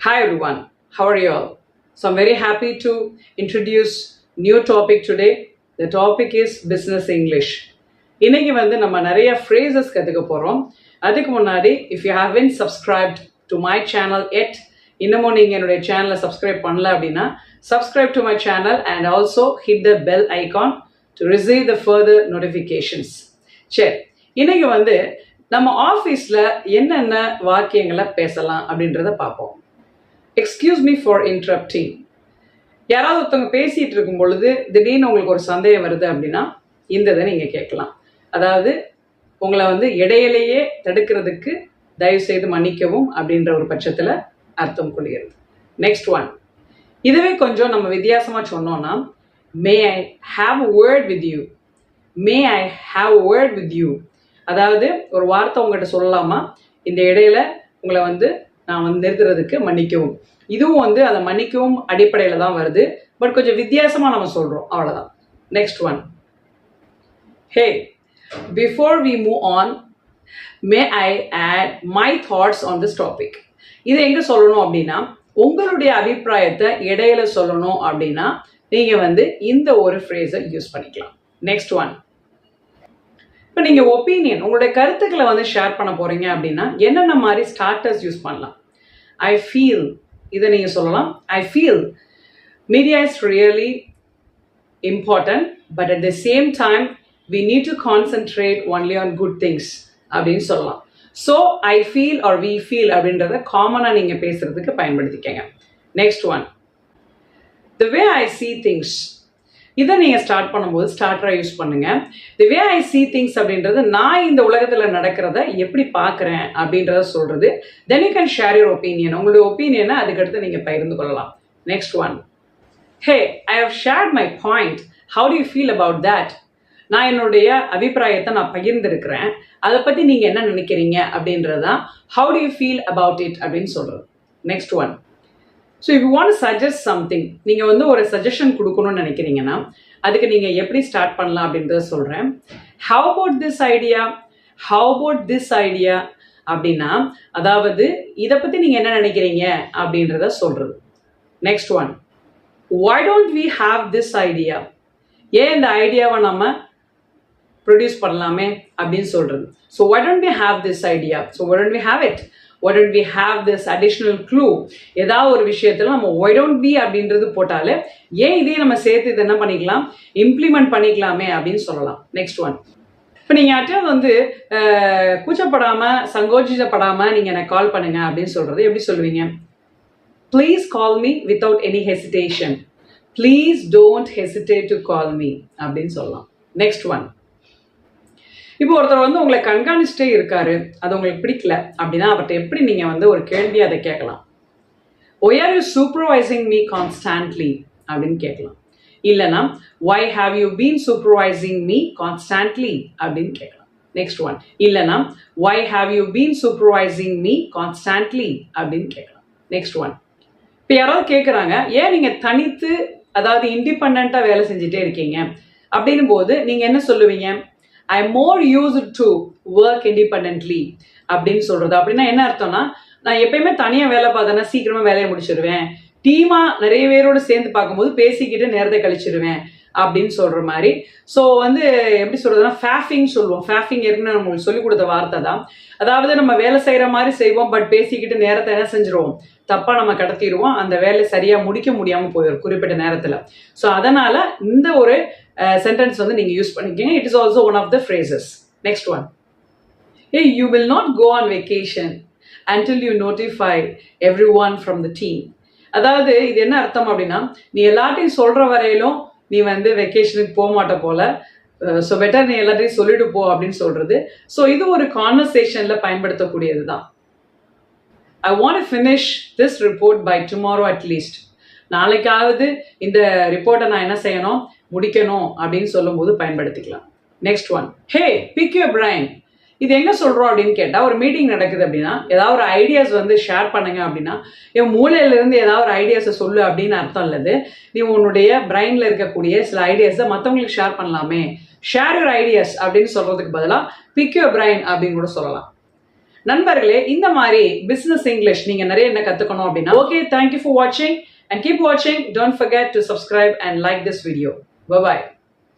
Hi everyone, how are you all? So I'm very happy to introduce new topic today. The topic is business English. இன்னைக்கு வந்து நம்ம நிறைய phrases கத்துக்க போறோம். அதுக்கு முன்னாடி if you haven't subscribed to my channel yet, இன்னமும் நீங்க என்னோட சேனலை subscribe பண்ணல அப்படின்னா subscribe to my channel and also hit the bell icon to receive the further notifications. சரி, இன்னைக்கு வந்து நம்ம ஆஃபீஸில் என்னென்ன வாக்கியங்களை பேசலாம் அப்படின்றத பார்ப்போம். Excuse me for interrupting. யாராவது ஒருத்தவங்க பேசிகிட்டு இருக்கும் பொழுது திடீர்னு உங்களுக்கு ஒரு சந்தேகம் வருது அப்படின்னா இந்த இதை நீங்கள் கேட்கலாம். அதாவது உங்களை வந்து இடையிலேயே தடுக்கிறதுக்கு தயவுசெய்து மன்னிக்கவும் அப்படின்ற ஒரு பட்சத்தில் அர்த்தம் கொள்கிறது. நெக்ஸ்ட் ஒன், இதுவே கொஞ்சம் நம்ம வித்தியாசமாக சொன்னோன்னா may I have a word with you. May I have a word with you. அதாவது ஒரு வார்த்தை உங்கள்கிட்ட சொல்லலாமா, இந்த இடையில உங்களை வந்து நான் வந்து நிறுத்துறதுக்கு மன்னிக்கவும். இதுவும் வந்து அதை மன்னிக்கவும் அடிப்படையில் தான் வருது, பட் கொஞ்சம் வித்தியாசமாக நம்ம சொல்கிறோம், அவ்வளோதான். Next one, hey before we move on may I add my thoughts on this topic. இதை எங்கே சொல்லணும் அப்படின்னா உங்களுடைய அபிப்பிராயத்தை இடையில சொல்லணும் அப்படின்னா நீங்கள் வந்து இந்த ஒரு ஃப்ரேஸை யூஸ் பண்ணிக்கலாம். நெக்ஸ்ட் ஒன், இப்போ நீங்கள் ஒப்பீனியன் உங்களுடைய கருத்துக்களை வந்து ஷேர் பண்ண போகிறீங்க அப்படின்னா என்னென்ன மாதிரி ஸ்டார்டர்ஸ் யூஸ் பண்ணலாம். ஐ ஃபீல், இதை நீங்கள் சொல்லலாம். I feel media is really important, but at the same time we need to concentrate only on good things அப்படின்னு சொல்லலாம். So I feel or we feel அப்படின்றத காமனாக நீங்கள் பேசுகிறதுக்கு பயன்படுத்திக்கங்க. Next one, the way I see things. இதை நீங்கள் start பண்ணும்போது ஸ்டார்டராக யூஸ் பண்ணுங்கள். தி வே ஐ சீ திங்ஸ் அப்படின்றது நான் இந்த உலகத்தில் நடக்கிறத எப்படி பார்க்குறேன் அப்படின்றத சொல்கிறது. Then you can share your opinion. உங்களுடைய ஒப்பீனியனை அதுக்கடுத்து நீங்கள் பகிர்ந்து கொள்ளலாம். Next one, hey I have shared my point, how do you feel about that. நான் என்னுடைய அபிப்பிராயத்தை நான் பகிர்ந்துருக்கிறேன், அதை பற்றி நீங்கள் என்ன நினைக்கிறீங்க அப்படின்றதான் how do you feel about it அப்படின்னு சொல்கிறது. Next one, so if you want to suggest something, நீங்கள் வந்து ஒரு சஜஷன் கொடுக்கணும்னு நினைக்கிறீங்கன்னா அதுக்கு நீங்கள் எப்படி ஸ்டார்ட் பண்ணலாம் அப்படின்றத சொல்கிறேன். How about this idea, how about this idea அப்படின்னா அதாவது இதை பற்றி நீங்கள் என்ன நினைக்கிறீங்க அப்படின்றத சொல்கிறது. Next one, why don't we have this idea, ஏன் இந்த ஐடியாவை நம்ம ப்ரொடியூஸ் பண்ணலாமே அப்படின்னு சொல்கிறது. So why don't we have this idea, so why don't we have it, why don't we have this additional clue. ஏதாவது ஒரு விஷயத்தில் நம்ம why don't we அப்படின்றது போட்டாலே ஏன் இதையும் நம்ம சேர்த்து இதை என்ன பண்ணிக்கலாம், இம்ப்ளிமெண்ட் பண்ணிக்கலாமே அப்படின்னு சொல்லலாம். நெக்ஸ்ட் ஒன், இப்போ நீங்கள் யார்ட்டையாவது வந்து கூச்சப்படாமல் சங்கோச்சிப்படாமல் நீங்கள் எனக்கு கால் பண்ணுங்க அப்படின்னு சொல்கிறது எப்படி சொல்லுவீங்க? Please call me without any hesitation. Please don't hesitate to call me அப்படின்னு சொல்லலாம். நெக்ஸ்ட் ஒன், இப்போ ஒருத்தர் வந்து உங்களை கண்காணிச்சுட்டே இருக்காரு, அது உங்களுக்கு பிடிக்கல அப்படின்னா அவர்கிட்ட எப்படி நீங்கள் வந்து ஒரு கேள்வி அதை கேட்கலாம். Why are you supervising me constantly அப்படின்னு கேட்கலாம். இல்லைனா why have you been supervising me constantly அப்படின்னு கேட்கலாம். நெக்ஸ்ட் ஒன், இல்லைனா why have you been supervising me constantly அப்படின்னு கேட்கலாம். நெக்ஸ்ட் ஒன், இப்போ யாராவது கேட்குறாங்க ஏன் நீங்கள் தனித்து அதாவது இண்டிபெண்ட்டாக வேலை செஞ்சுட்டே இருக்கீங்க அப்படின்னும் போது நீங்கள் என்ன சொல்லுவீங்க? I am more used to work independently அப்படின்னு சொல்கிறது. அப்படின்னா என்ன அர்த்தம்னா நான் எப்பயுமே தனியாக வேலை பார்த்தேன்னா சீக்கிரமாக வேலையை முடிச்சிடுவேன், டீமாக நிறைய பேரோடு சேர்ந்து பார்க்கும்போது பேசிக்கிட்டு நேரத்தை கழிச்சிடுவேன் அப்படின்னு சொல்கிற மாதிரி. ஸோ வந்து எப்படி சொல்கிறதுனா ஃபேஃபிங் சொல்லுவோம். ஃபேஃபிங் ஏற்கனவே நம்மளுக்கு சொல்லிக் கொடுத்த வார்த்தை தான். அதாவது நம்ம வேலை செய்கிற மாதிரி செய்வோம், பட் பேசிக்கிட்டு நேரத்தை என்ன செஞ்சிருவோம், தப்பாக நம்ம கடத்திடுவோம், அந்த வேலையை சரியாக முடிக்க முடியாமல் போயிடும் குறிப்பிட்ட நேரத்தில். ஸோ அதனால் இந்த ஒரு சென்டென்ஸ் வந்து நீங்கள் யூஸ் பண்ணிக்கோங்க. It is also one of the phrases. Next one, a you will not go on vacation until you notify everyone from the team. அதாவது இது என்ன அர்த்தம் அப்படின்னா நீ எல்லாத்தையும் சொல்கிற வரையிலும் நீ வந்து வெக்கேஷனுக்கு போக மாட்ட போல, ஸோ பெட்டர் நீ எல்லாத்தையும் சொல்லிட்டு போ அப்படின்னு சொல்கிறது. ஸோ இது ஒரு கான்வர்சேஷனில் பயன்படுத்தக்கூடியது தான். I want to finish this report by tomorrow அட்லீஸ்ட். நாளைக்காவது இந்த ரிப்போர்ட்டை நான் என்ன செய்யணும், முடிக்கணும் அப்படின்னு சொல்லும்போது பயன்படுத்திக்கலாம். Next one, hey pick your brain. இது எங்கே சொல்கிறோம் அப்படின்னு கேட்டால் ஒரு மீட்டிங் நடக்குது அப்படின்னா ஏதாவது ஒரு ஐடியாஸ் வந்து ஷேர் பண்ணுங்க அப்படின்னா என் மூளையிலேருந்து ஏதாவது ஒரு ஐடியாஸை சொல்லு அப்படின்னு அர்த்தம் இல்லது. நீ உன்னுடைய பிரைனில் இருக்கக்கூடிய சில ஐடியாஸை மற்றவங்களுக்கு ஷேர் பண்ணலாமே, ஷேர் யுவர் ஐடியாஸ் அப்படின்னு சொல்கிறதுக்கு பதிலாக பிக் யுவர் பிரைன் அப்படின்னு கூட சொல்லலாம். நண்பர்களே, இந்த மாதிரி பிசினஸ் இங்கிலீஷ் நீங்க நிறைய என்ன கத்துக்கணும் அப்படின்னா, ஓகே, தேங்க்யூ ஃபார் வாட்சிங் and keep watching. Don't forget to subscribe and like this video. Bye bye.